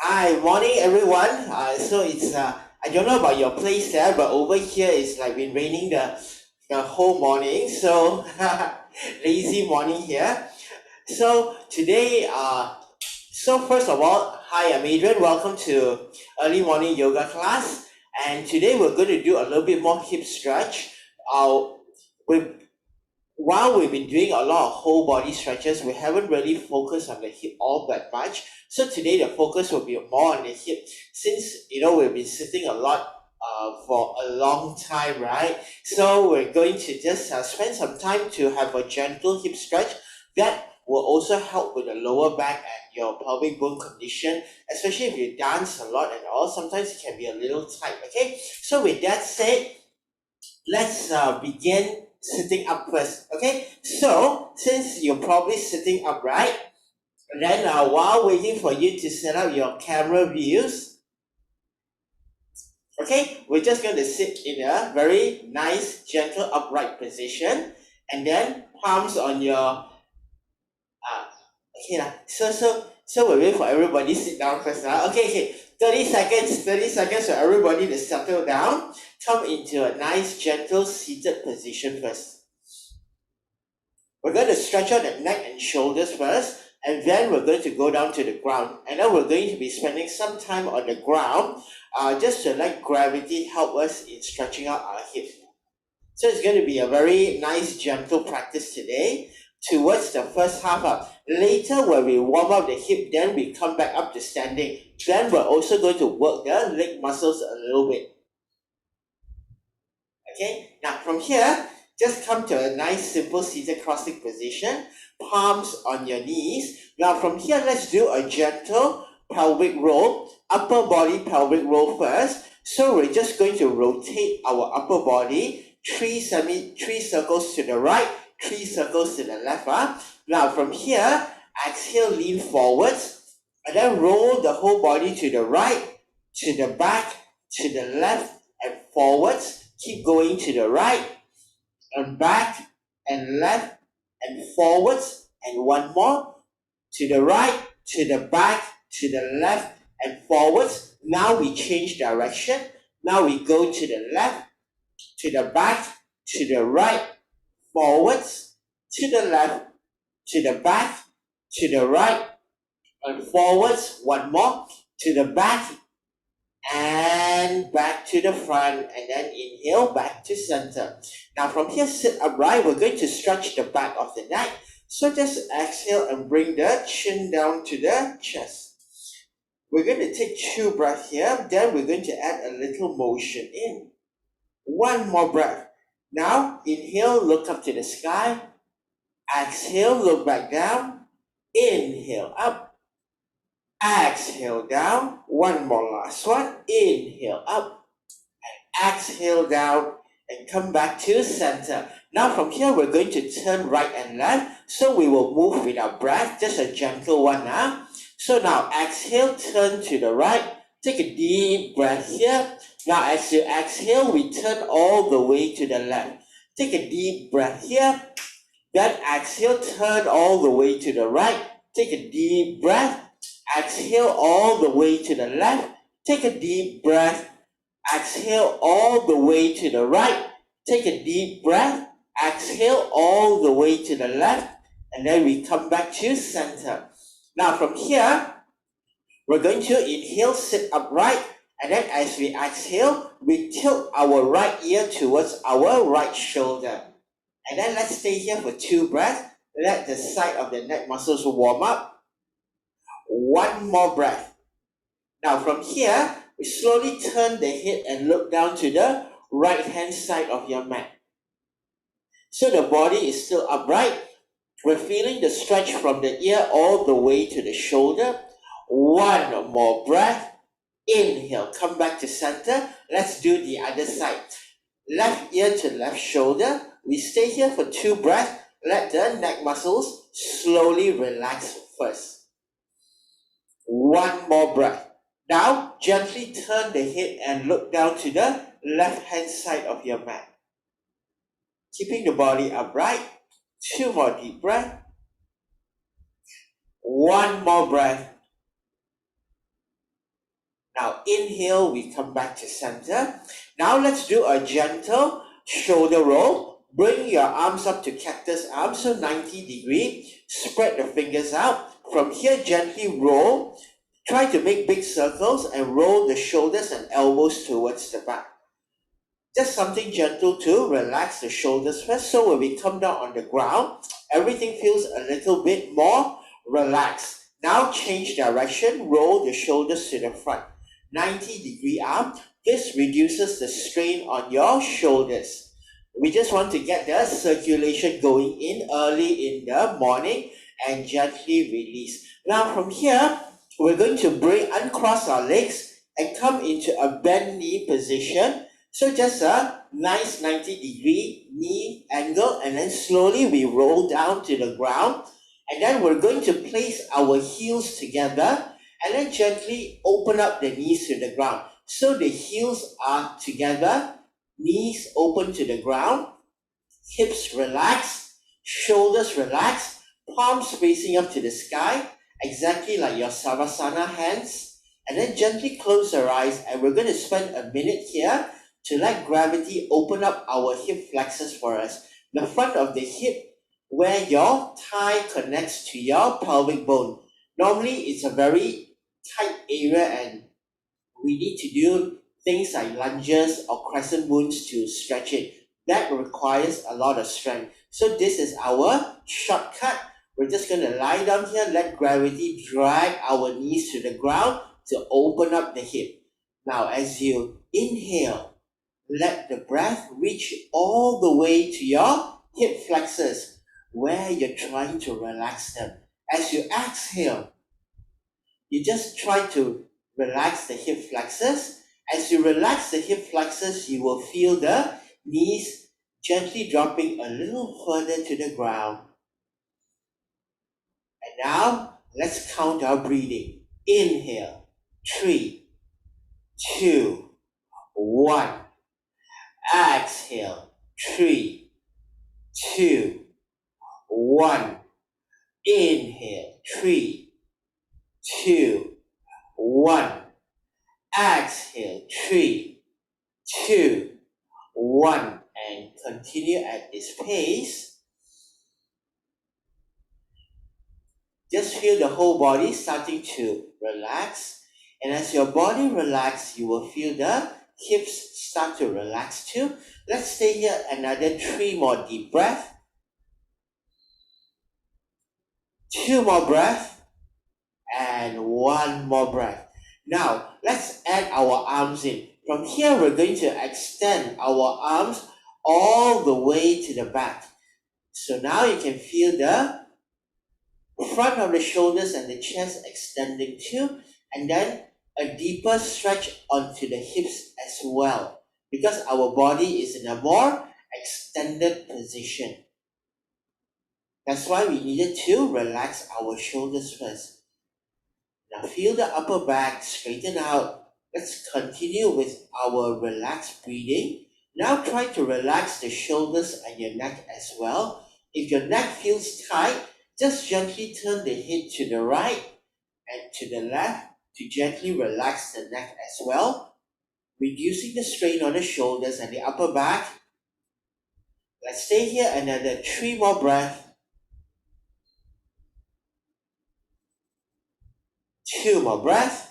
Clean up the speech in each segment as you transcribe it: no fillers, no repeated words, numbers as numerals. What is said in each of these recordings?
Hi, morning everyone. So it's I don't know about your place there, but over here it's like been raining the whole morning. So lazy morning here. So today, so first of all, hi, I'm Adrian. Welcome to early morning yoga class. And today we're going to do a little bit more hip stretch. We while we've been doing a lot of whole body stretches, we haven't really focused on the hip all that much. So today the focus will be more on the hip, since we've been sitting a lot for a long time, right? So we're going to just spend some time to have a gentle hip stretch that will also help with the lower back and your pelvic bone condition, especially if you dance a lot and all. Sometimes it can be a little tight. Okay, so with that said, let's begin sitting up first. Okay, so since you're probably sitting upright, then while waiting for you to set up your camera views, okay, we're just going to sit in a very nice gentle upright position, and then palms on your okay lah. So we wait for everybody sit down first lah. Okay, 30 seconds for everybody to settle down. Come into a nice gentle seated position first. We're going to stretch out the neck and shoulders first, and then we're going to go down to the ground. And then we're going to be spending some time on the ground just to let gravity help us in stretching out our hips. So it's going to be a very nice, gentle practice today towards the first half up. Later, when we warm up the hip, then we come back up to standing. Then we're also going to work the leg muscles a little bit. Okay, now from here, just come to a nice simple seated cross-leg position, palms on your knees. Now from here, let's do a gentle pelvic roll, upper body pelvic roll first. So we're just going to rotate our upper body, three circles to the right, 3 circles to the left. Now from here, exhale, lean forwards, and then roll the whole body to the right, to the back, to the left, and forwards. Keep going to the right and back and left and forwards, and one more, to the right, to the back, to the left and forwards. Now we change direction. Now we go to the left, to the back, to the right, forwards, to the left, to the back, to the right and forwards. One more, to the back and back to the front, and then inhale back to center. Now from here, sit upright. We're going to stretch the back of the neck. So just exhale and bring the chin down to the chest. We're going to take 2 breaths here. Then we're going to add a little motion in. One more breath. Now inhale, look up to the sky. Exhale, look back down. Inhale up. Exhale down. One more last one. Inhale up. And exhale down. And come back to center. Now from here, we're going to turn right and left. So we will move with our breath. Just a gentle one. So now exhale, turn to the right. Take a deep breath here. Now as you exhale, we turn all the way to the left. Take a deep breath here. Then exhale, turn all the way to the right. Take a deep breath. Exhale all the way to the left. Take a deep breath. Exhale all the way to the right. Take a deep breath. Exhale all the way to the left. And then we come back to center. Now from here, we're going to inhale, sit upright. And then as we exhale, we tilt our right ear towards our right shoulder. And then let's stay here for 2 breaths. Let the side of the neck muscles warm up. One more breath. Now from here, we slowly turn the head and look down to the right hand side of your mat. So the body is still upright. We're feeling the stretch from the ear all the way to the shoulder. One more breath. Inhale, come back to center. Let's do the other side. Left ear to left shoulder. We stay here for 2 breaths. Let the neck muscles slowly relax first. One more breath. Now, gently turn the head and look down to the left-hand side of your mat. Keeping the body upright. 2 more deep breaths. One more breath. Now inhale, we come back to center. Now let's do a gentle shoulder roll. Bring your arms up to cactus arms, so 90-degree. Spread the fingers out. From here, gently roll. Try to make big circles and roll the shoulders and elbows towards the back. Just something gentle to relax the shoulders first, so when we come down on the ground, everything feels a little bit more relaxed. Now change direction, roll the shoulders to the front. 90-degree arm. This reduces the strain on your shoulders. We just want to get the circulation going in early in the morning and gently release. Now from here, we're going to uncross our legs and come into a bend knee position. So just a nice 90-degree knee angle, and then slowly we roll down to the ground. And then we're going to place our heels together and then gently open up the knees to the ground. So the heels are together, knees open to the ground, hips relaxed, shoulders relaxed, palms facing up to the sky, exactly like your Savasana hands. And then gently close your eyes, and we're going to spend a minute here to let gravity open up our hip flexors for us. The front of the hip, where your thigh connects to your pelvic bone. Normally, it's a very tight area, and we need to do things like lunges or crescent moons to stretch it. That requires a lot of strength. So this is our shortcut. We're just going to lie down here, let gravity drag our knees to the ground to open up the hip. Now, as you inhale, let the breath reach all the way to your hip flexors, where you're trying to relax them. As you exhale, you just try to relax the hip flexors. As you relax the hip flexors, you will feel the knees gently dropping a little further to the ground. And now, let's count our breathing. Inhale, 3, 2, 1. Exhale, 3, 2, 1. Inhale, 3, 2, 1. Exhale, 3, 2, 1. And continue at this pace. Just feel the whole body starting to relax. And as your body relaxes, you will feel the hips start to relax too. Let's stay here another 3 more deep breaths. 2 more breaths. And 1 more breath. Now, let's add our arms in. From here, we're going to extend our arms all the way to the back. So now you can feel the front of the shoulders and the chest extending too. And then a deeper stretch onto the hips as well, because our body is in a more extended position. That's why we needed to relax our shoulders first. Now feel the upper back straighten out. Let's continue with our relaxed breathing. Now try to relax the shoulders and your neck as well. If your neck feels tight, just gently turn the head to the right and to the left to gently relax the neck as well, reducing the strain on the shoulders and the upper back. Let's stay here another 3 more breaths. 2 more breaths.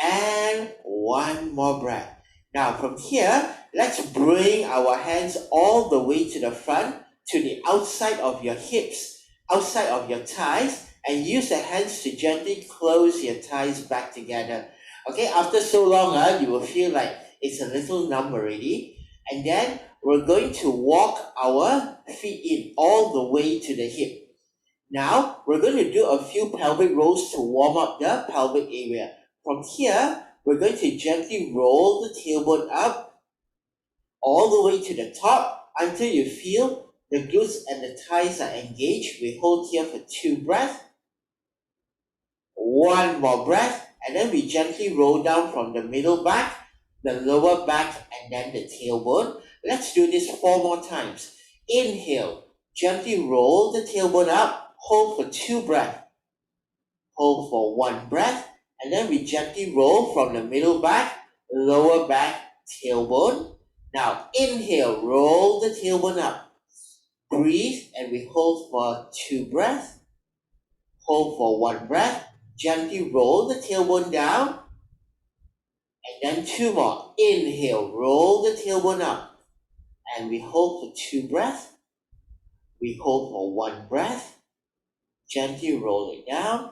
And 1 more breath. Now from here, let's bring our hands all the way to the front, to the outside of your hips, outside of your thighs, and use the hands to gently close your thighs back together. Okay, after so long, you will feel like it's a little numb already. And then we're going to walk our feet in all the way to the hip. Now, we're going to do a few pelvic rolls to warm up the pelvic area. From here, we're going to gently roll the tailbone up all the way to the top until you feel the glutes and the thighs are engaged. We hold here for 2 breaths. 1 more breath, and then we gently roll down from the middle back, the lower back, and then the tailbone. Let's do this 4 more times. Inhale, gently roll the tailbone up, hold for 2 breaths. Hold for 1 breath, and And then we gently roll from the middle back, lower back, tailbone. Now inhale, roll the tailbone up. Breathe, and we hold for 2 breaths. Hold for 1 breath. Gently roll the tailbone down. And then 2 more. Inhale, roll the tailbone up. And we hold for 2 breaths. We hold for 1 breath. Gently roll it down.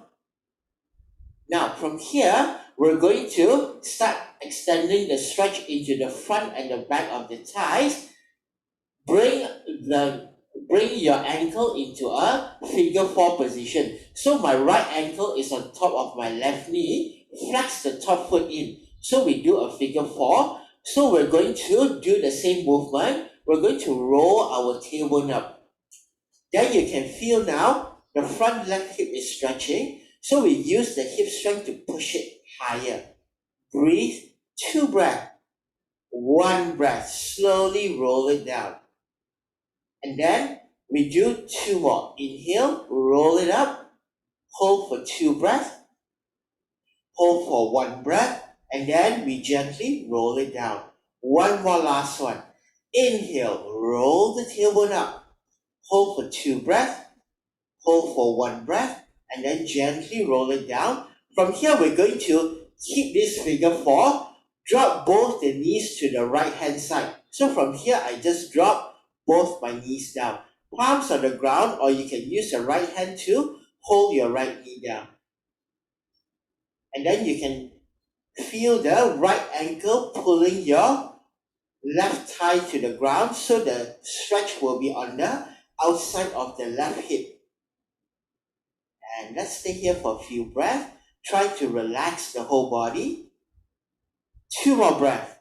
Now from here, we're going to start extending the stretch into the front and the back of the thighs. Bring your ankle into a figure 4 position. So my right ankle is on top of my left knee. Flex the top foot in. So we do a figure 4. So we're going to do the same movement. We're going to roll our tailbone up. Then you can feel now the front left hip is stretching. So we use the hip strength to push it higher. Breathe. 2 breaths. 1 breath. Slowly roll it down. And then we do 2 more. Inhale, roll it up, hold for 2 breaths, hold for 1 breath, and then we gently roll it down. 1 more last one. Inhale, roll the tailbone up, hold for 2 breaths, hold for 1 breath, and then gently roll it down. From here, we're going to keep this figure 4, drop both the knees to the right hand side. So from here, I just drop both my knees down. Palms on the ground, or you can use your right hand to hold your right knee down. And then you can feel the right ankle pulling your left thigh to the ground, so the stretch will be on the outside of the left hip. And let's stay here for a few breaths. Try to relax the whole body. 2 more breaths.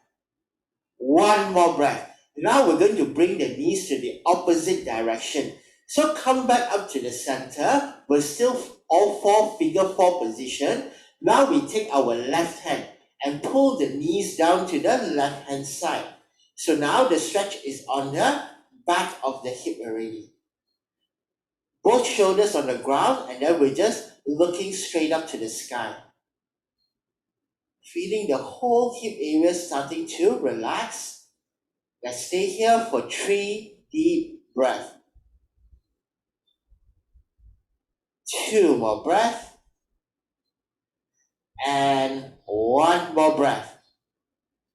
1 more breath. Now we're going to bring the knees to the opposite direction. So come back up to the center. We're still all 4 figure 4 position. Now we take our left hand and pull the knees down to the left hand side. So now the stretch is on the back of the hip already. Both shoulders on the ground, and then we're just looking straight up to the sky. Feeling the whole hip area starting to relax. Let's stay here for 3 deep breaths. 2 more breaths. And 1 more breath.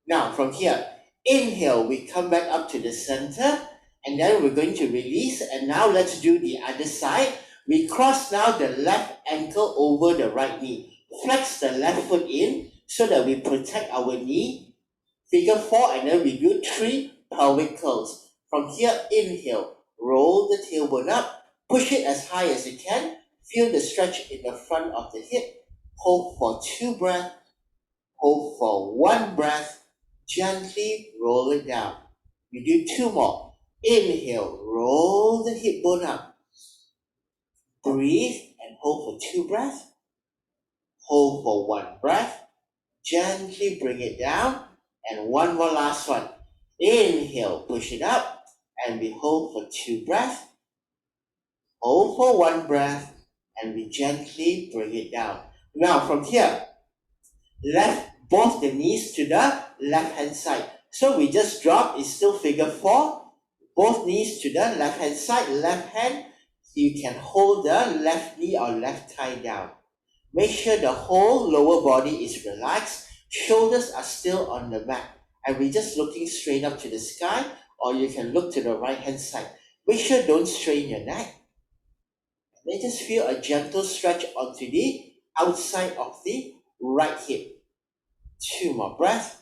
Now from here, inhale, we come back up to the center, and then we're going to release. And now let's do the other side. We cross now the left ankle over the right knee. Flex the left foot in so that we protect our knee. Figure 4, and then we do 3 pelvic curls. From here, inhale, roll the tailbone up, push it as high as you can. Feel the stretch in the front of the hip. Hold for 2 breaths. Hold for 1 breath. Gently roll it down. You do 2 more. Inhale, roll the hip bone up. Breathe and hold for 2 breaths. Hold for 1 breath. Gently bring it down. And 1 more last one. Inhale, push it up, and we hold for 2 breaths. Hold for 1 breath, and we gently bring it down. Now from here, left both the knees to the left hand side. So we just drop, it's still figure 4. Both knees to the left hand side, left hand, you can hold the left knee or left thigh down. Make sure the whole lower body is relaxed. Shoulders are still on the mat. And we're just looking straight up to the sky, or you can look to the right hand side. Make sure don't strain your neck. And then just feel a gentle stretch onto the outside of the right hip. 2 more breaths.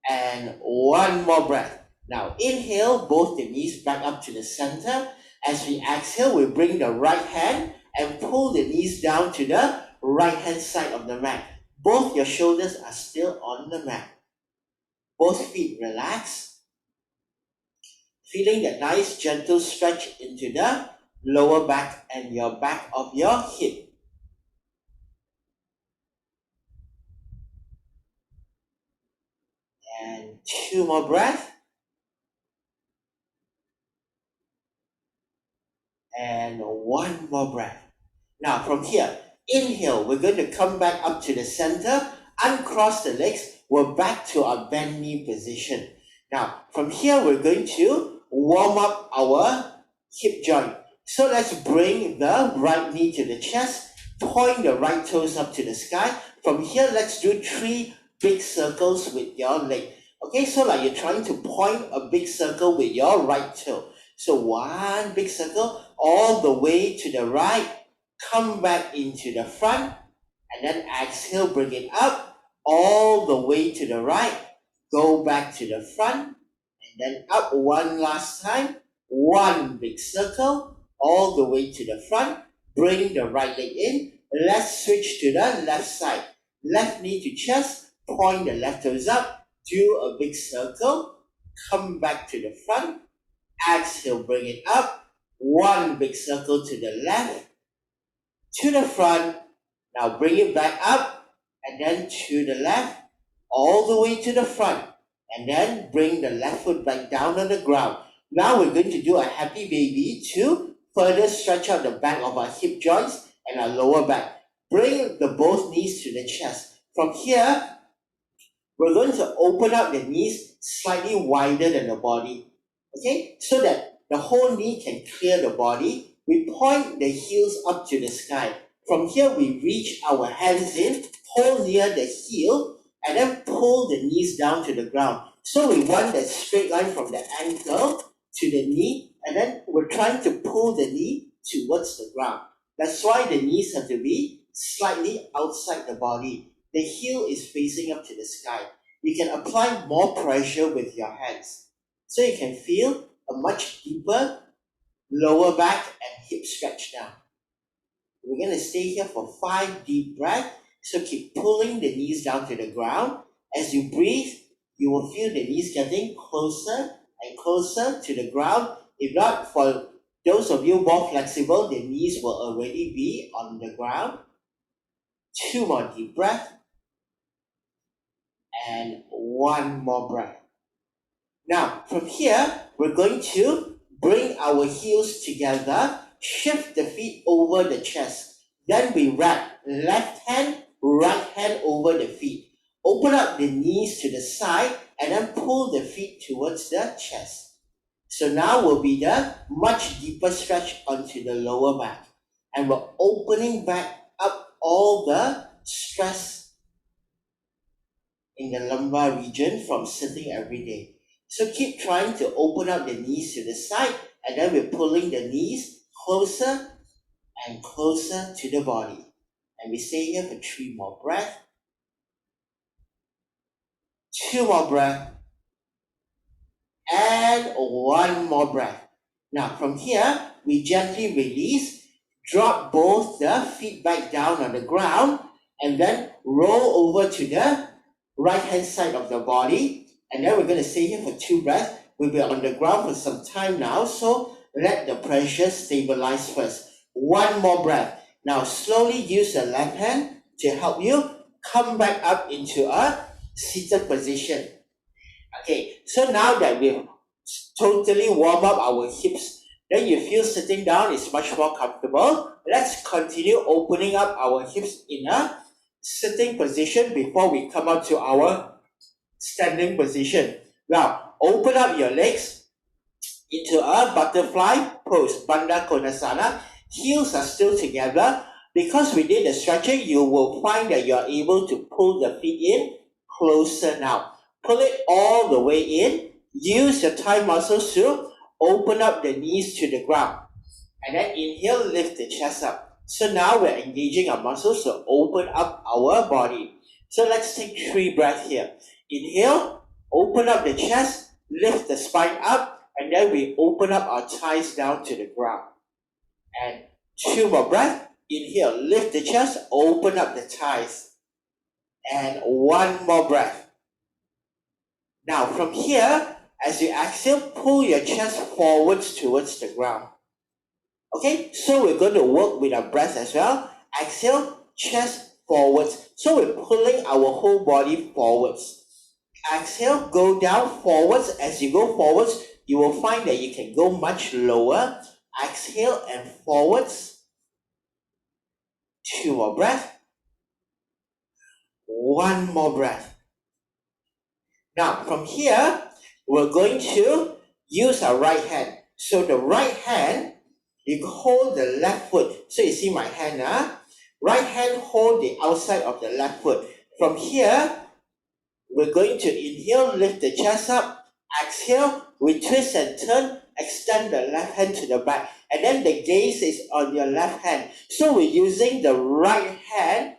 And 1 more breath. Now inhale, both the knees back up to the center. As we exhale, we bring the right hand and pull the knees down to the right hand side of the mat. Both your shoulders are still on the mat. Both feet relax. Feeling that nice gentle stretch into the lower back and your back of your hip. And 2 more breaths. And 1 more breath. Now from here, Inhale, we're going to come back up to the center, uncross the legs, we're back to our bend knee position. Now, from here, we're going to warm up our hip joint. So let's bring the right knee to the chest, point the right toes up to the sky. From here, let's do 3 big circles with your leg. Okay, so like you're trying to point a big circle with your right toe. So 1 big circle all the way to the right, come back into the front, and then exhale, bring it up, all the way to the right, go back to the front, and then up one last time, 1 big circle, all the way to the front, bring the right leg in, let's switch to the left side, left knee to chest, point the left toes up, do a big circle, come back to the front, exhale, bring it up, 1 big circle to the left, to the front, now bring it back up, and then to the left, all the way to the front, and then bring the left foot back down on the ground. Now we're going to do a happy baby to further stretch out the back of our hip joints and our lower back. Bring the both knees to the chest. From here, we're going to open up the knees slightly wider than the body. Okay, so that the whole knee can clear the body. We point the heels up to the sky. From here, we reach our hands in, hold near the heel, and then pull the knees down to the ground. So we want that straight line from the ankle to the knee, and then we're trying to pull the knee towards the ground. That's why the knees have to be slightly outside the body. The heel is facing up to the sky. You can apply more pressure with your hands. So you can feel a much deeper lower back and hip stretch now. We're going to stay here for 5 deep breaths. So keep pulling the knees down to the ground. As you breathe, you will feel the knees getting closer and closer to the ground. If not, for those of you more flexible, the knees will already be on the ground. 2 more deep breaths. And 1 more breath. Now, from here, we're going to bring our heels together, shift the feet over the chest. Then we wrap left hand, right hand over the feet. Open up the knees to the side and then pull the feet towards the chest. So now will be the much deeper stretch onto the lower back. And we're opening back up all the stress in the lumbar region from sitting every day. So keep trying to open up the knees to the side, and then we're pulling the knees closer and closer to the body. And we stay here for 3 more breaths. 2 more breaths. And 1 more breath. Now from here, we gently release, drop both the feet back down on the ground, and then roll over to the right hand side of the body. And then we're going to stay here for 2 breaths. We'll be on the ground for some time now, so let the pressure stabilize first. 1 more breath. Now slowly use the left hand to help you come back up into a seated position. Okay, so now that we've totally warmed up our hips, then you feel sitting down is much more comfortable. Let's continue opening up our hips in a sitting position before we come up to our standing position. Now, open up your legs into a butterfly pose, Panda Konasana. Heels are still together. Because we did the stretching, you will find that you are able to pull the feet in closer now. Pull it all the way in. Use your thigh muscles to open up the knees to the ground. And then inhale, lift the chest up. So now we're engaging our muscles to open up our body. So let's take 3 breaths here. Inhale, open up the chest, lift the spine up, and then we open up our thighs down to the ground. And 2 more breaths. Inhale, lift the chest, open up the thighs. And 1 more breath. Now from here, as you exhale, pull your chest forwards towards the ground. Okay, so we're going to work with our breath as well. Exhale, chest forwards. So we're pulling our whole body forwards. Exhale, go down forwards. As you go forwards, you will find that you can go much lower. Exhale and forwards. 2 more breaths. 1 more breath. Now, from here, we're going to use our right hand. So the right hand, you hold the left foot. So you see my hand, right hand hold the outside of the left foot. From here, we're going to inhale, lift the chest up. Exhale, we twist and turn, extend the left hand to the back. And then the gaze is on your left hand. So we're using the right hand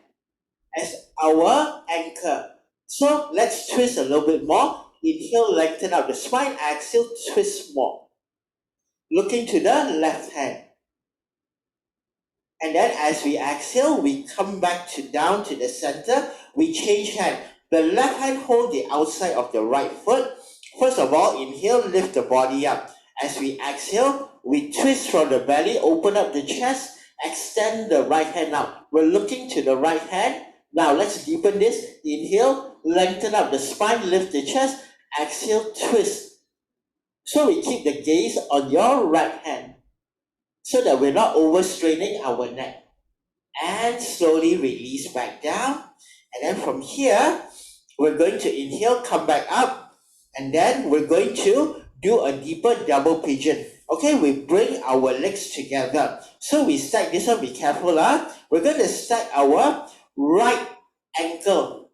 as our anchor. So let's twist a little bit more. Inhale, lengthen out the spine. Exhale, twist more. Looking to the left hand. And then as we exhale, we come back down to the center. We change hand. The left hand hold the outside of the right foot. First of all, inhale, lift the body up. As we exhale, we twist from the belly, open up the chest, extend the right hand out. We're looking to the right hand. Now let's deepen this. Inhale, lengthen up the spine, lift the chest. Exhale, twist. So we keep the gaze on your right hand so that we're not overstraining our neck. And slowly release back down. And then from here, we're going to inhale, come back up. And then we're going to do a deeper double pigeon. Okay, we bring our legs together. So we stack this one, be careful. We're going to stack our right ankle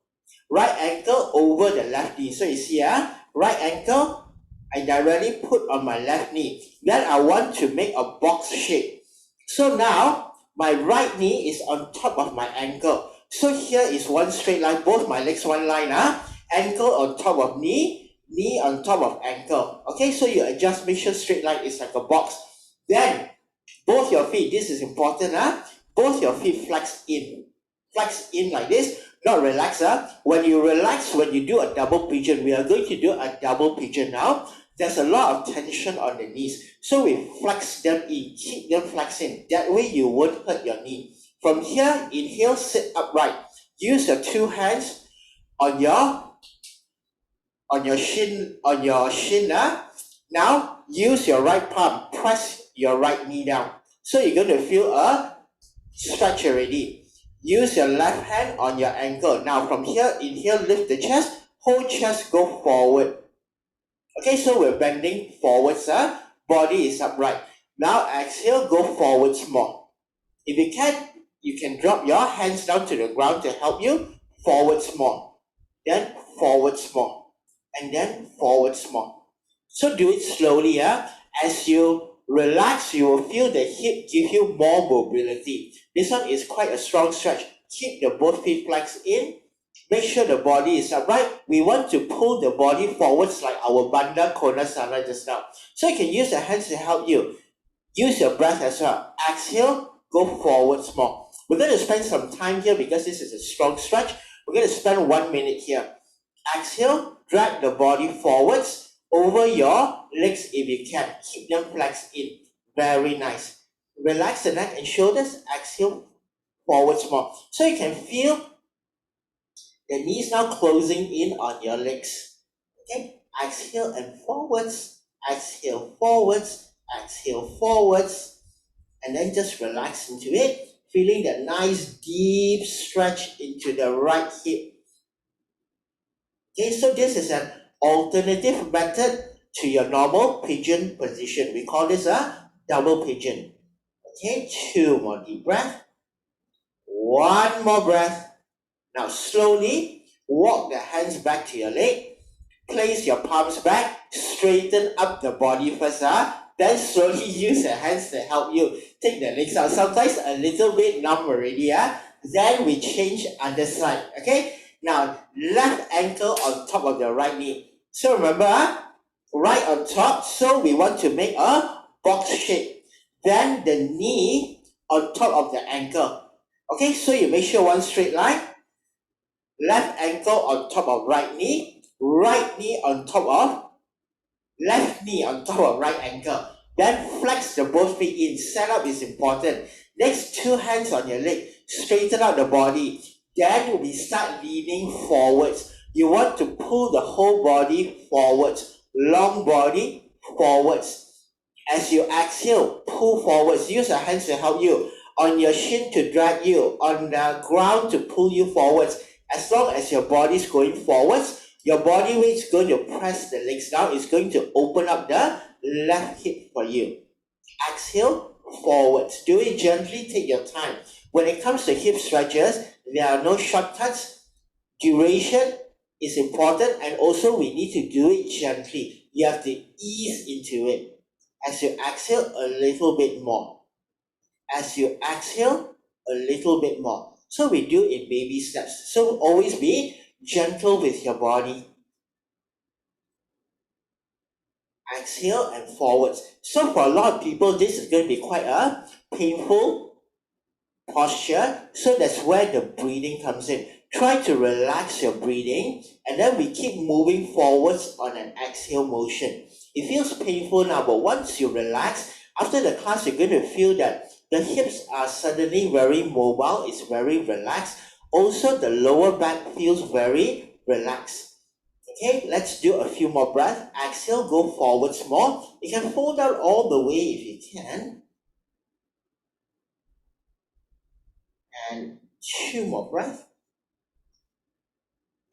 over the left knee. So you see, right ankle, I directly put on my left knee. Then I want to make a box shape. So now, my right knee is on top of my ankle. So here is one straight line, both my legs one line. Ankle on top of knee, knee on top of ankle. Okay, so you adjust, make sure straight line is like a box. Then, both your feet, this is important. Both your feet flex in. Flex in like this, not relax. When you relax, when you do a double pigeon, we are going to do a double pigeon now. There's a lot of tension on the knees. So we flex them in, keep them flexing. That way you won't hurt your knee. From here, inhale, sit upright. Use your 2 hands on your shin. Now, use your right palm. Press your right knee down. So you're going to feel a stretch already. Use your left hand on your ankle. Now from here, inhale, lift the chest. Whole chest go forward. Okay, so we're bending forwards. Body is upright. Now exhale, go forwards more. If you can drop your hands down to the ground to help you. Forwards more. Then forwards more. And then forwards more. So do it slowly. As you relax, you will feel the hip give you more mobility. This one is quite a strong stretch. Keep the both feet flexed in. Make sure the body is upright. We want to pull the body forwards like our Panda Konasana just now. So you can use the hands to help you. Use your breath as well. Exhale, go forwards more. We're going to spend some time here because this is a strong stretch. We're going to spend 1 minute here. Exhale, drag the body forwards over your legs if you can. Keep them flexed in. Very nice. Relax the neck and shoulders. Exhale, forwards more. So you can feel the knees now closing in on your legs. Okay? Exhale and forwards. Exhale forwards. Exhale forwards. And then just relax into it. Feeling the nice deep stretch into the right hip. Okay, so this is an alternative method to your normal pigeon position. We call this a double pigeon. Okay, 2 more deep breath. 1 more breath. Now slowly walk the hands back to your leg. Place your palms back. Straighten up the body first. Then slowly use the hands to help you. Take the legs out. Sometimes a little bit numb already. Then we change other side. Okay. Now left ankle on top of the right knee. So remember, right on top. So we want to make a box shape. Then the knee on top of the ankle. Okay, so you make sure one straight line. Left ankle on top of right knee on top of left knee on top of right ankle. Then flex the both feet in. Setup is important. Next, 2 hands on your leg. Straighten out the body. Then we start leaning forwards. You want to pull the whole body forwards. Long body forwards. As you exhale, pull forwards. Use your hands to help you. on your shin to drag you, on the ground to pull you forwards. As long as your body is going forwards, your body weight is going to press the legs down. It's going to open up the left hip for you. Exhale, forwards. Do it gently, take your time. When it comes to hip stretches, there are no shortcuts. Duration is important, and also we need to do it gently. You have to ease into it. As you exhale, a little bit more. As you exhale, a little bit more. So we do it in baby steps. So always be gentle with your body. Exhale and forwards. So for a lot of people, this is going to be quite a painful posture. So that's where the breathing comes in. Try to relax your breathing, and then we keep moving forwards on an exhale motion. It feels painful now, but once you relax, after the class, you're going to feel that the hips are suddenly very mobile. It's very relaxed. Also, the lower back feels very relaxed. Okay, let's do a few more breaths. Exhale, go forwards more. You can fold out all the way if you can. And 2 more breaths.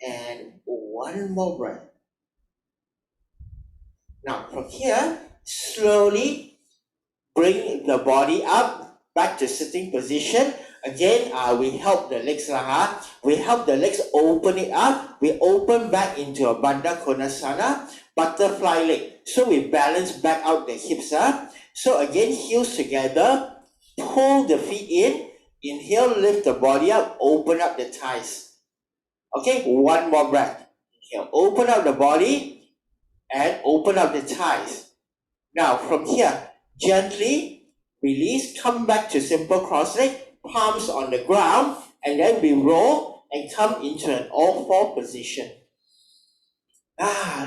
And 1 more breath. Now, from here, slowly bring the body up, back to sitting position. Again, we help the legs, we help the legs open it up. We open back into a Panda Konasana, butterfly leg. So we balance back out the hips. So again, heels together, pull the feet in. Inhale, lift the body up, open up the thighs. Okay, 1 more breath. Inhale, open up the body and open up the thighs. Now, from here, gently release, come back to simple cross leg, palms on the ground, and then we roll and come into an all-four position.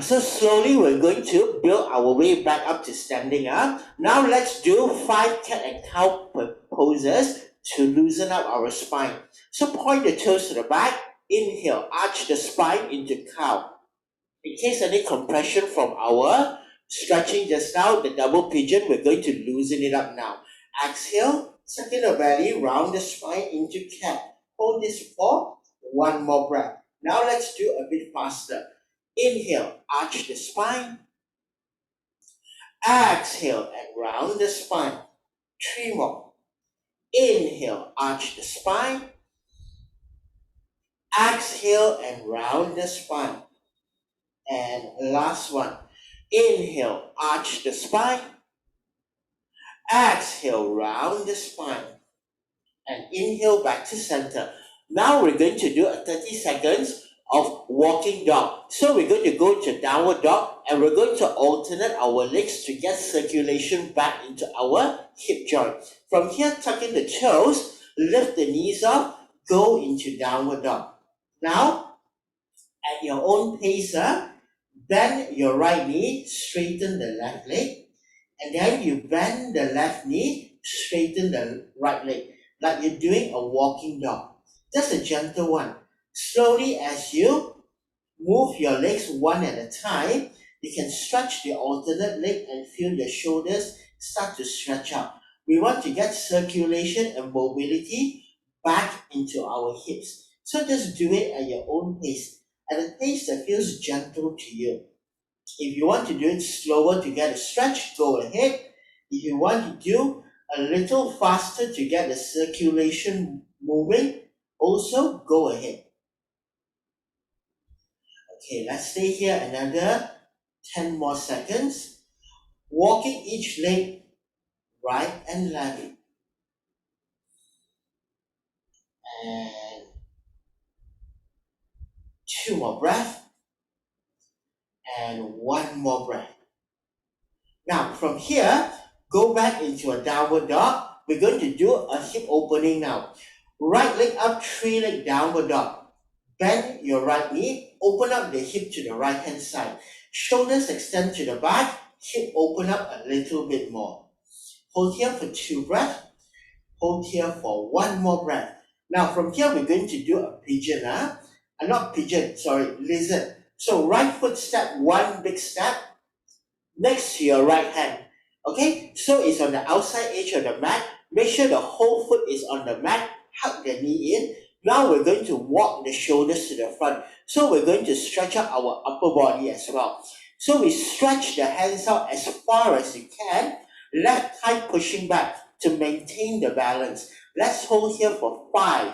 So slowly we're going to build our way back up to standing up. Now let's do 5 cat and cow poses to loosen up our spine. So point the toes to the back, inhale, arch the spine into cow. In case any compression from our stretching just now, the double pigeon, we're going to loosen it up now. Exhale, suck in the belly, round the spine into cat. Hold this for 1 more breath. Now let's do a bit faster. Inhale, arch the spine. Exhale and round the spine. 3 more. Inhale, arch the spine. Exhale and round the spine. And last one. Inhale, arch the spine. Exhale, round the spine. And inhale back to center. Now we're going to do a 30 seconds of walking dog. So we're going to go into downward dog, and we're going to alternate our legs to get circulation back into our hip joint. From here, tuck in the toes, lift the knees up, go into downward dog. Now, at your own pace, bend your right knee, straighten the left leg, and then you bend the left knee, straighten the right leg, like you're doing a walking dog. Just a gentle one. Slowly, as you move your legs one at a time, you can stretch the alternate leg and feel the shoulders start to stretch out. We want to get circulation and mobility back into our hips. So just do it at your own pace, at a pace that feels gentle to you. If you want to do it slower to get a stretch, go ahead. If you want to do a little faster to get the circulation moving, also go ahead. Okay, let's stay here another 10 more seconds. Walking each leg right and left. And 2 more breaths. And 1 more breath. Now, from here, go back into a downward dog. We're going to do a hip opening now. Right leg up, 3 leg downward dog. Bend your right knee, open up the hip to the right hand side. Shoulders extend to the back, hip open up a little bit more. Hold here for 2 breaths. Hold here for 1 more breath. Now from here we're going to do a pigeon. Not pigeon, sorry, lizard. So right foot step, 1 big step next to your right hand. Okay, so it's on the outside edge of the mat. Make sure the whole foot is on the mat. Hug the knee in. Now we're going to walk the shoulders to the front. So we're going to stretch out our upper body as well. So we stretch the hands out as far as you can. Left thigh pushing back to maintain the balance. Let's hold here for 5,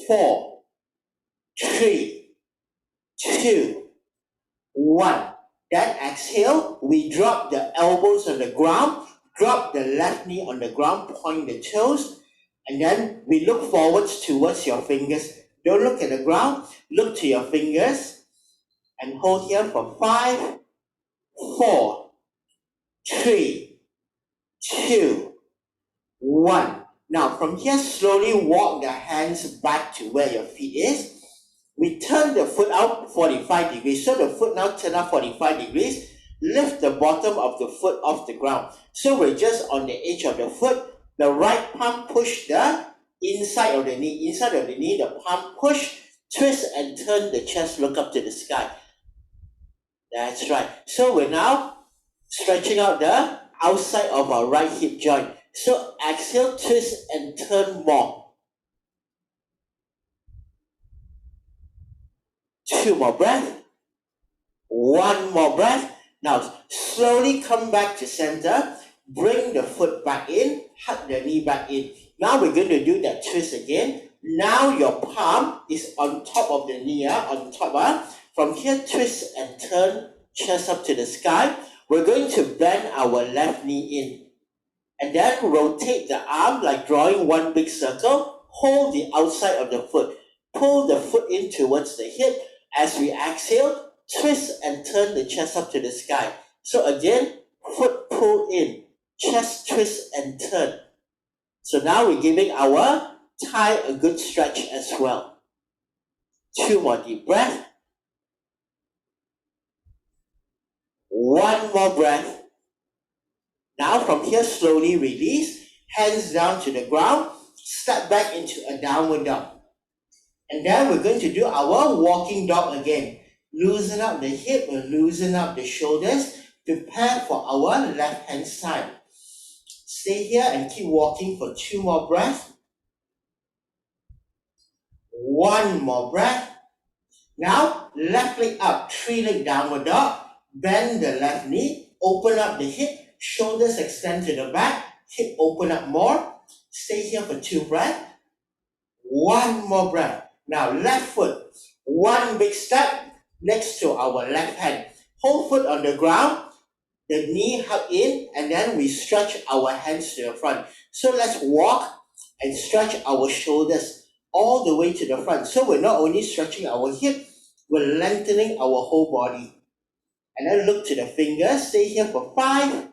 4, 3, 2, 1. Then exhale, we drop the elbows on the ground, drop the left knee on the ground, point the toes, and then we look forwards towards your fingers. Don't look at the ground, look to your fingers, and hold here for 5, 4, 3, 2, 1. Now from here, slowly walk the hands back to where your feet is. We turn the foot out 45 degrees. So the foot now turn out 45 degrees. Lift the bottom of the foot off the ground. So we're just on the edge of the foot. The right palm push the inside of the knee. Inside of the knee, the palm push, twist and turn the chest, look up to the sky. That's right. So we're now stretching out the outside of our right hip joint. So exhale, twist and turn more. 2 more breaths. 1 more breath. Now slowly come back to center. Bring the foot back in. Hug the knee back in. Now we're going to do that twist again. Now your palm is on top of the knee, on top. From here, twist and turn, chest up to the sky. We're going to bend our left knee in. And then rotate the arm like drawing one big circle. Hold the outside of the foot. Pull the foot in towards the hip. As we exhale, twist and turn the chest up to the sky. So again, foot pull in, chest twist and turn. So now we're giving our thigh a good stretch as well. 2 more deep breaths. 1 more breath. Now from here, slowly release, hands down to the ground, step back into a downward dog. And then we're going to do our walking dog again. Loosen up the hip and loosen up the shoulders. Prepare for our left hand side. Stay here and keep walking for 2 more breaths. 1 more breath. Now, left leg up, 3-leg downward dog. Bend the left knee, open up the hip, shoulders extend to the back, hip open up more. Stay here for 2 breaths. 1 more breath. Now left foot, 1 big step next to our left hand. Whole foot on the ground, the knee hug in, and then we stretch our hands to the front. So let's walk and stretch our shoulders all the way to the front. So we're not only stretching our hip, we're lengthening our whole body. And then look to the fingers. Stay here for 5,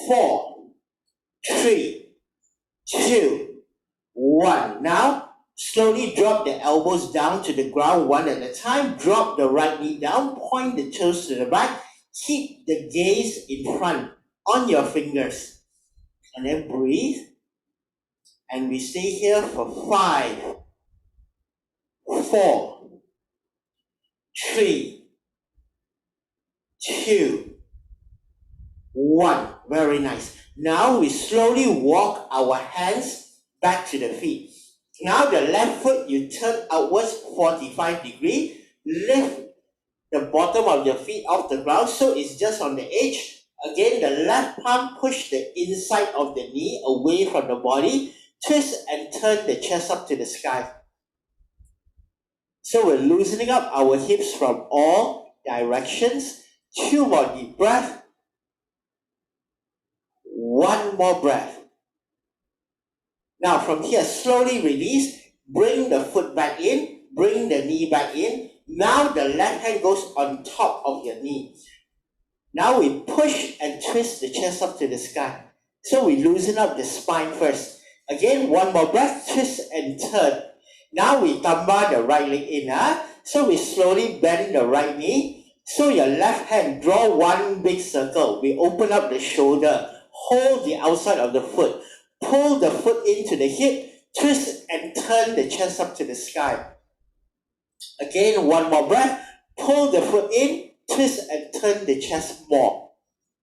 4, 3, 2, 1. Now, slowly drop the elbows down to the ground one at a time. Drop the right knee down. Point the toes to the back. Keep the gaze in front on your fingers. And then breathe. And we stay here for 5, 4, 3, 2, 1. Very nice. Now we slowly walk our hands back to the feet. Now the left foot, you turn outwards 45 degrees. Lift the bottom of your feet off the ground so it's just on the edge. Again, the left palm push the inside of the knee away from the body. Twist and turn the chest up to the sky. So we're loosening up our hips from all directions. 2 more deep breaths. 1 more breath. Now from here, slowly release. Bring the foot back in. Bring the knee back in. Now the left hand goes on top of your knee. Now we push and twist the chest up to the sky. So we loosen up the spine first. Again, 1 more breath. Twist and turn. Now we tamba the right leg in. So we slowly bend the right knee. So your left hand, draw 1 big circle. We open up the shoulder. Hold the outside of the foot. Pull the foot into the hip. Twist and turn the chest up to the sky. Again, 1 more breath. Pull the foot in. Twist and turn the chest more.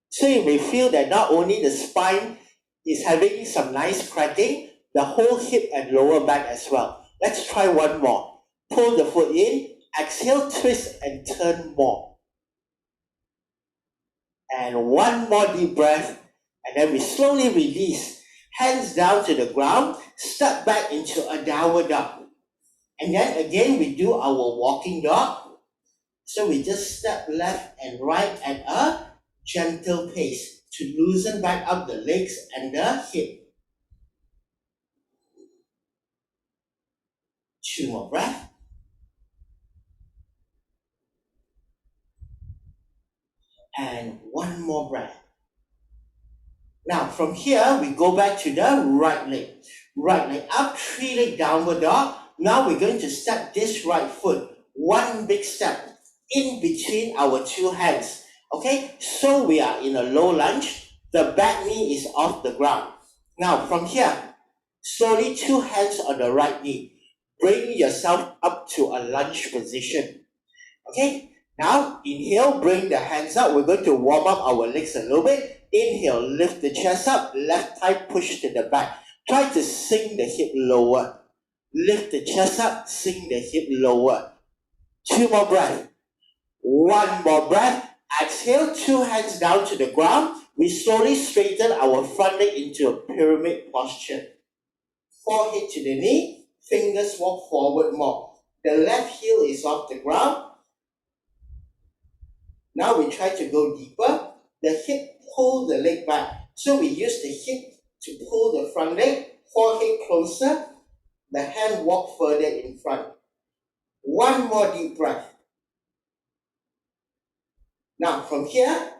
So you may feel that not only the spine is having some nice cracking, the whole hip and lower back as well. Let's try one more. Pull the foot in, exhale, twist and turn more. And one more deep breath, and then we slowly release. Hands down to the ground, step back into a downward dog. And then again, we do our walking dog. So we just step left and right at a gentle pace to loosen back up the legs and the hip. 2 more breaths. And 1 more breath. Now from here, we go back to the right leg. Right leg up, 3 leg downward dog. Now we're going to step this right foot, 1 big step in between our 2 hands. Okay, so we are in a low lunge. The back knee is off the ground. Now from here, slowly 2 hands on the right knee. Bring yourself up to a lunge position. Okay, now inhale, bring the hands up. We're going to warm up our legs a little bit. Inhale, lift the chest up, left thigh push to the back. Try to sink the hip lower. Lift the chest up, sink the hip lower. 2 more breaths. 1 more breath. Exhale, 2 hands down to the ground. We slowly straighten our front leg into a pyramid posture. Forehead to the knee, fingers walk forward more. The left heel is off the ground. Now we try to go deeper. The hip pull the leg back. So we use the hip to pull the front leg, forehead closer, the hand walk further in front. 1 more deep breath. Now from here,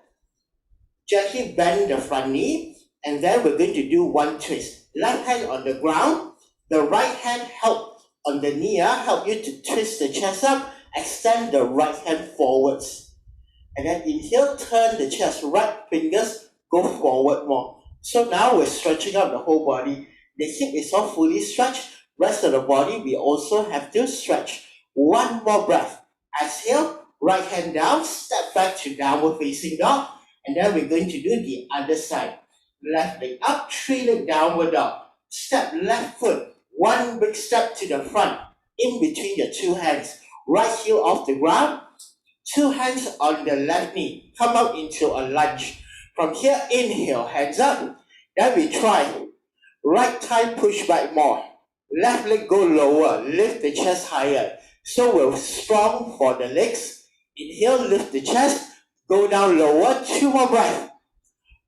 gently bend the front knee, and then we're going to do 1 twist. Left hand on the ground, the right hand help on the knee, help you to twist the chest up, extend the right hand forwards. And then inhale, turn the chest, right fingers go forward more. So now we're stretching out the whole body. The hip is all fully stretched. Rest of the body, we also have to stretch. 1 more breath. Exhale, right hand down, step back to downward facing dog. And then we're going to do the other side. Left leg up, 3 leg downward dog. Step left foot, 1 big step to the front, in between your 2 hands. Right heel off the ground. 2 hands on the left knee. Come up into a lunge. From here, inhale, hands up. Then we try. Right thigh push back more. Left leg go lower. Lift the chest higher. So we're strong for the legs. Inhale, lift the chest. Go down lower. 2 more breaths.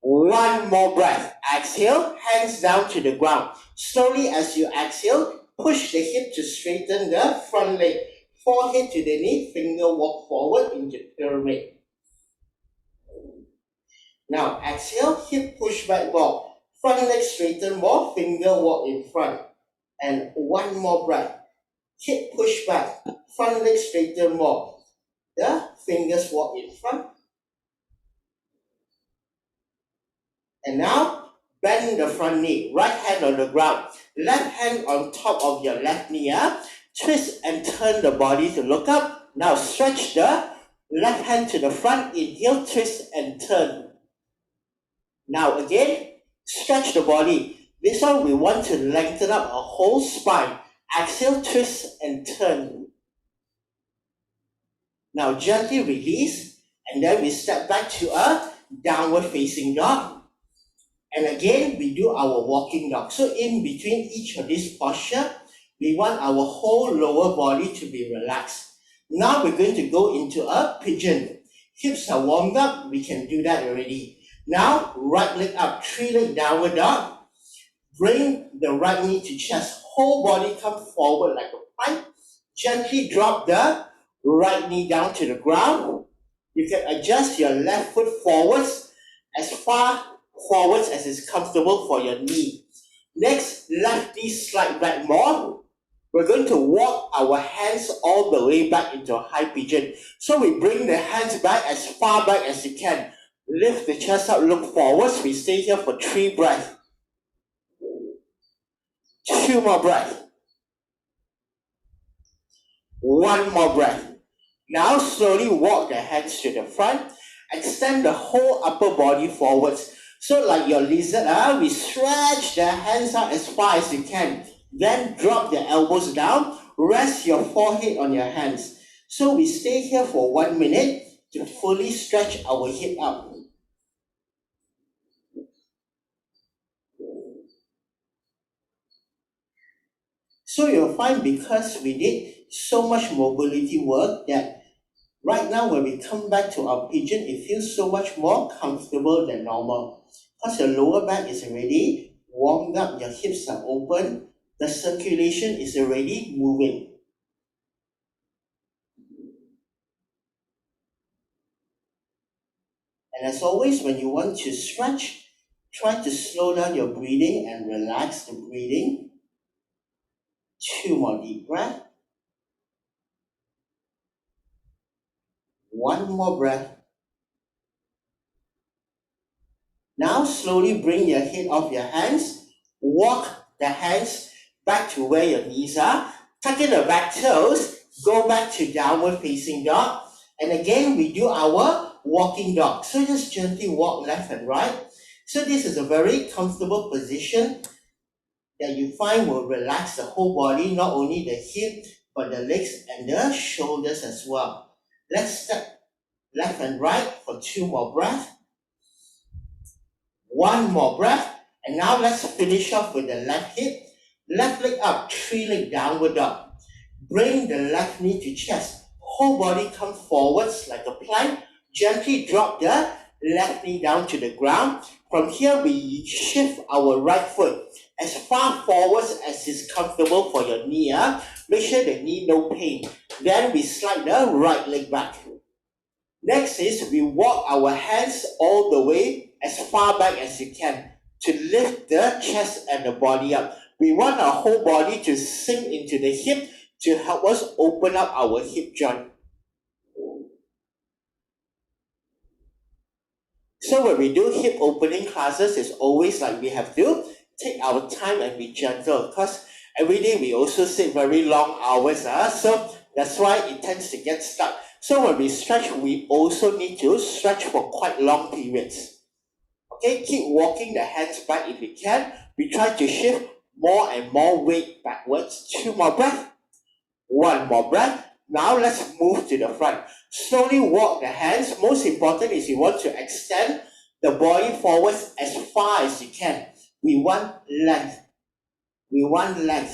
1 more breath. Exhale, hands down to the ground. Slowly as you exhale, push the hip to straighten the front leg. Forehead to the knee, finger walk forward into pyramid. Now exhale, hip push back more. Front leg straighten more, finger walk in front. And 1 more breath. Hip push back, front leg straighten more. The fingers walk in front. And now bend the front knee, right hand on the ground, left hand on top of your left knee. Twist and turn the body to look up. Now stretch the left hand to the front. Inhale, twist and turn. Now again, stretch the body. This one we want to lengthen up a whole spine. Exhale, twist and turn. Now gently release, and then we step back to a downward facing dog. And again, we do our walking dog. So in between each of these posture, we want our whole lower body to be relaxed. Now we're going to go into a pigeon. Hips are warmed up. We can do that already. Now, right leg up, 3 leg downward dog. Bring the right knee to chest. Whole body come forward like a pipe. Gently drop the right knee down to the ground. You can adjust your left foot forwards as far forwards as is comfortable for your knee. Next, left knee slide back more. We're going to walk our hands all the way back into a high pigeon. So we bring the hands back as far back as you can. Lift the chest up, look forwards. We stay here for 3 breaths. 2 more breaths. 1 more breath. Now slowly walk the hands to the front. Extend the whole upper body forwards. So like your lizard, we stretch the hands out as far as you can. Then drop the elbows down, rest your forehead on your hands. So we stay here for 1 minute to fully stretch our hip up. So you'll find because we did so much mobility work that right now when we come back to our pigeon, it feels so much more comfortable than normal. Because your lower back is already warmed up, your hips are open, the circulation is already moving. And as always, when you want to stretch, try to slow down your breathing and relax the breathing. 2 more deep breath. 1 more breath. Now slowly bring your head off your hands. Walk the hands back to where your knees are. Tuck in the back toes. Go back to downward facing dog. And again, we do our walking dog. So just gently walk left and right. So this is a very comfortable position that you find will relax the whole body, not only the hip, but the legs and the shoulders as well. Let's step left and right for 2 more breaths. 1 more breath. And now let's finish off with the left hip. Left leg up, 3 leg downward dog. Bring the left knee to chest. Whole body come forwards like a plank. Gently drop the left knee down to the ground. From here, we shift our right foot as far forwards as is comfortable for your knee. Make sure the knee no pain. Then we slide the right leg back. Next is we walk our hands all the way as far back as you can to lift the chest and the body up. We want our whole body to sink into the hip to help us open up our hip joint. So when we do hip opening classes, it's always like we have to take our time and be gentle because every day we also sit very long hours. So that's why it tends to get stuck. So when we stretch, we also need to stretch for quite long periods. Okay, keep walking the hands back if you can. We try to shift more and more weight backwards. 2 more breaths. 1 more breath. Now let's move to the front. Slowly walk the hands. Most important is you want to extend the body forwards as far as you can. We want length.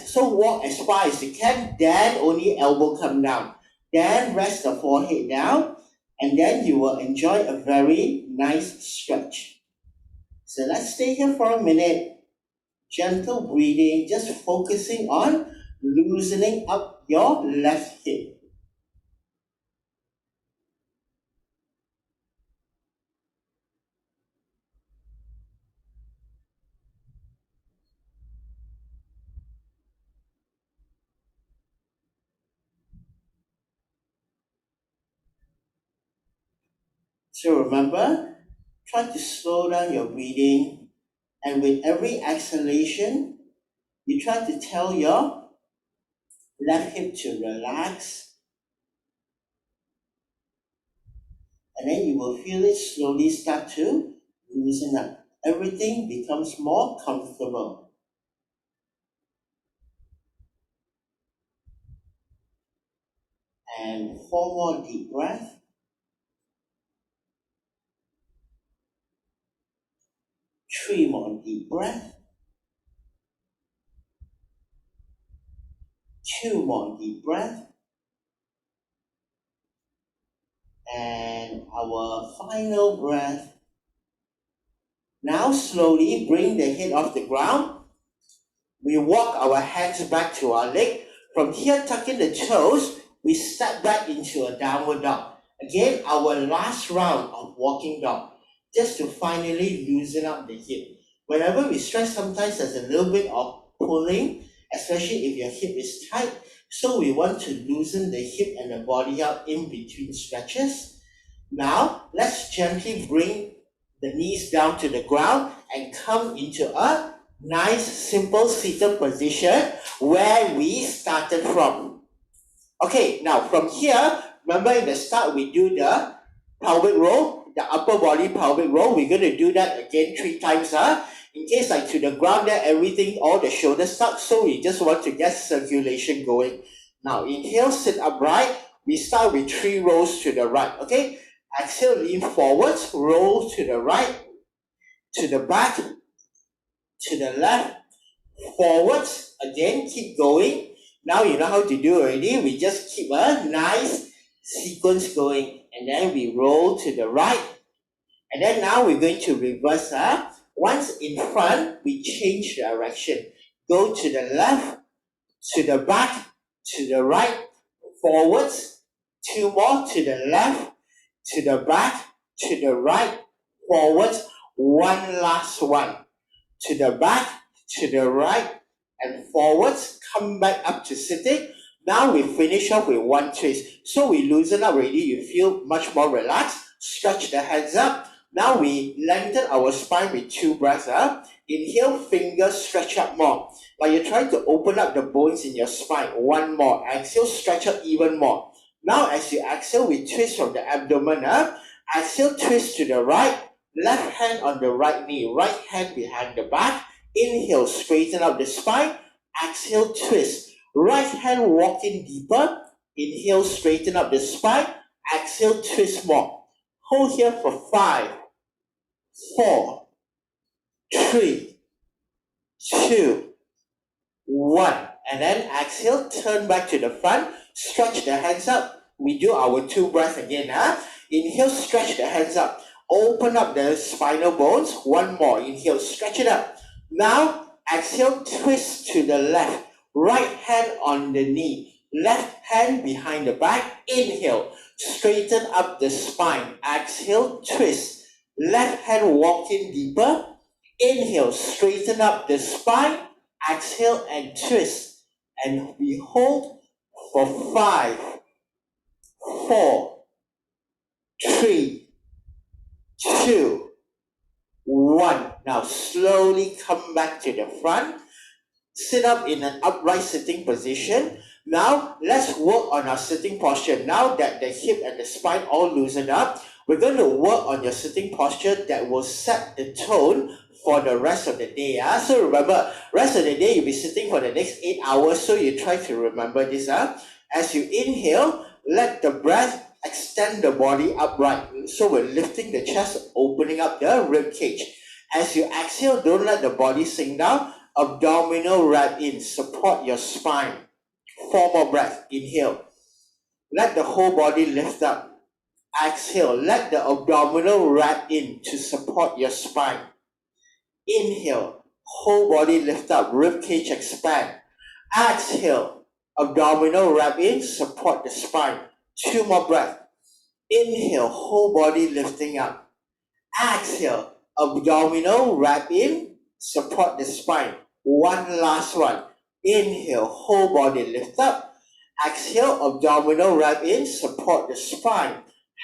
So walk as far as you can, then only elbow come down. Then rest the forehead down, and then you will enjoy a very nice stretch. So let's stay here for a minute. Gentle breathing, just focusing on loosening up your left hip. So remember, try to slow down your breathing, and with every exhalation, you try to tell your left hip to relax, and then you will feel it slowly start to loosen up. Everything becomes more comfortable. And 4 more deep breaths. 3 more deep breaths. 2 more deep breaths. And our final breath. Now slowly bring the head off the ground. We walk our hands back to our leg. From here, tuck in the toes. We step back into a downward dog. Again, our last round of walking dog. Just to finally loosen up the hip. Whenever we stretch, sometimes there's a little bit of pulling, especially if your hip is tight. So we want to loosen the hip and the body out in between stretches. Now, let's gently bring the knees down to the ground and come into a nice, simple seated position where we started from. Okay, now from here, remember in the start we do the pelvic roll. the upper body pelvic roll. We're going to do that again 3 times. In case like to the ground there, everything, all the shoulders stuck. So we just want to get circulation going. Now inhale, sit upright. We start with 3 rolls to the right. Okay. Exhale, lean forwards, roll to the right, to the back, to the left, forwards. Again, keep going. Now you know how to do already. We just keep a nice sequence going. And then we roll to the right. And then now we're going to reverse. Once in front, we change direction. Go to the left, to the back, to the right, forwards. 2 more to the left, to the back, to the right, forwards. 1 last one. To the back, to the right, and forwards. Come back up to sitting. Now we finish off with 1 twist. So we loosen up already. You feel much more relaxed. Stretch the hands up. Now we lengthen our spine with 2 breaths. Inhale, fingers stretch up more. Like you're trying to open up the bones in your spine. 1 more. Exhale, stretch up even more. Now as you exhale, we twist from the abdomen up. Exhale, twist to the right. Left hand on the right knee. Right hand behind the back. Inhale, straighten up the spine. Exhale, twist. Right hand walk in deeper. Inhale, straighten up the spine. Exhale, twist more. Hold here for 5, 4, 3, 2, 1. And then exhale, turn back to the front. Stretch the hands up. We do our 2 breaths again. Inhale, stretch the hands up. Open up the spinal bones. 1 more. Inhale, stretch it up. Now, exhale, twist to the left. Right hand on the knee. Left hand behind the back. Inhale, straighten up the spine. Exhale, twist. Left hand walk in deeper. Inhale, straighten up the spine. Exhale and twist. And we hold for 5, 4, 3, 2, 1. Now slowly come back to the front. Sit up in an upright sitting position. Now let's work on our sitting posture. Now that the hip and the spine all loosened up, we're going to work on your sitting posture that will set the tone for the rest of the day. So remember, rest of the day you'll be sitting for the next 8 hours. So you try to remember this. As you inhale, let the breath extend the body upright. So we're lifting the chest, opening up the rib cage. As you exhale, don't let the body sink down. Abdominal wrap in, support your spine. 4 more breaths. Inhale. Let the whole body lift up. Exhale. Let the abdominal wrap in to support your spine. Inhale. Whole body lift up. Rib cage expand. Exhale. Abdominal wrap in, support the spine. 2 more breaths. Inhale. Whole body lifting up. Exhale. Abdominal wrap in, support the spine. 1 last one. Inhale, whole body lift up. Exhale, abdominal wrap in, support the spine.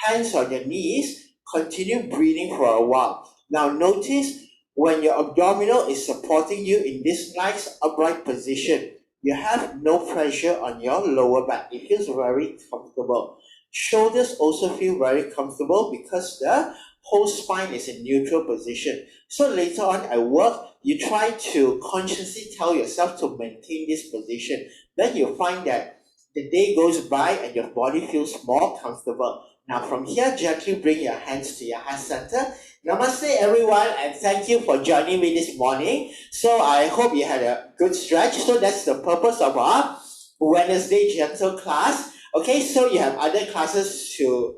Hands on your knees. Continue breathing for a while. Now notice when your abdominal is supporting you in this nice upright position, you have no pressure on your lower back. It feels very comfortable. Shoulders also feel very comfortable because the whole spine is in neutral position. So later on at work, you try to consciously tell yourself to maintain this position. Then you'll find that the day goes by and your body feels more comfortable. Now from here, gently bring your hands to your heart center. Namaste everyone, and thank you for joining me this morning. So I hope you had a good stretch. So that's the purpose of our Wednesday gentle class. Okay, so you have other classes to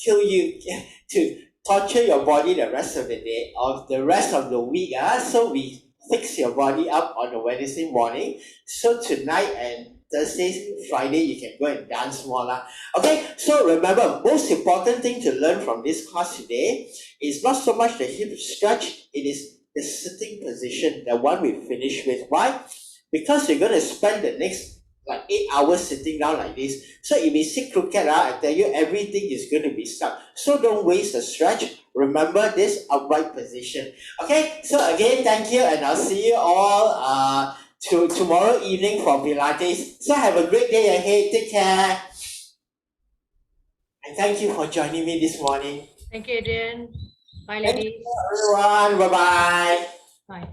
kill you, to torture your body the rest of the day or the rest of the week. So we fix your body up on a Wednesday morning. So tonight and Thursday, Friday, you can go and dance more. Okay, so remember, most important thing to learn from this class today is not so much the hip stretch, it is the sitting position, the one we finished with. Why? Because you're going to spend the next like 8 hours sitting down like this. So if you sit crooked, I tell you, everything is going to be stuck. So don't waste the stretch. Remember this upright position. Okay, so again, thank you, and I'll see you all tomorrow evening for Pilates. So have a great day ahead. Take care. And thank you for joining me this morning. Thank you, Adrian. Bye, Thank ladies. you, everyone. Bye-bye. Bye.